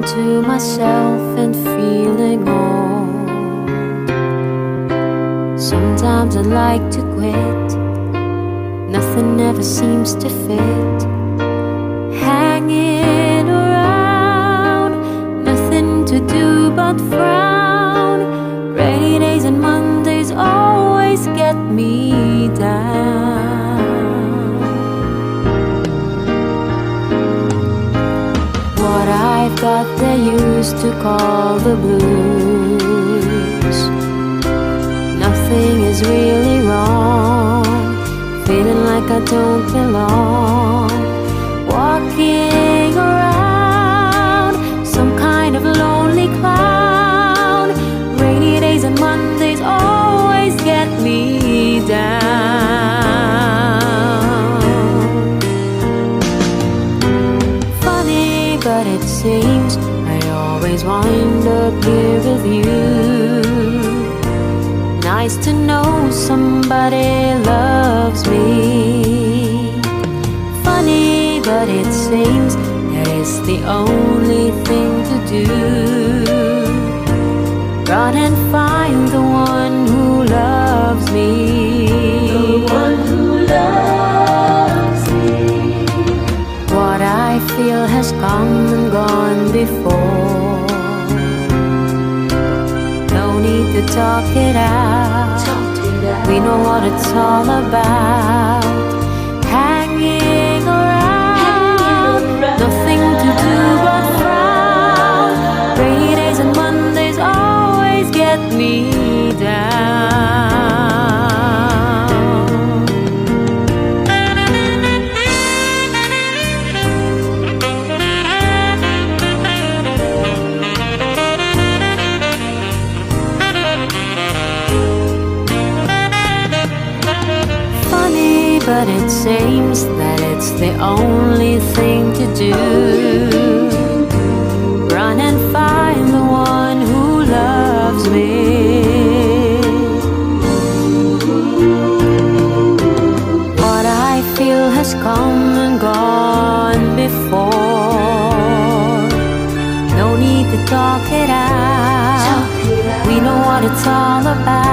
to myself and feeling old. Sometimes I'd like to quit, nothing ever seems to fit. Hanging around, nothing to do but frown. Rainy days and Mondays always get me down. What I've got they used to call the blues. Nothing is really wrong, feeling like I don't belong. Walking around, some kind of lonely clown. Rainy days and Mondays always get me down. Funny, but it seems I always wind up here with you. Nice to know somebody loves me. Funny, but it seems that it's the only thing to do. Run and find the one who loves me. The one who loves me. What I feel has come and gone before. No need to talk it out. We know what it's all about. Hanging around, nothing to do but frown. Rainy days and Mondays always get me down. But it seems that it's the only thing to do. Run and find the one who loves me. What I feel has come and gone before. No need to talk it out. We know what it's all about.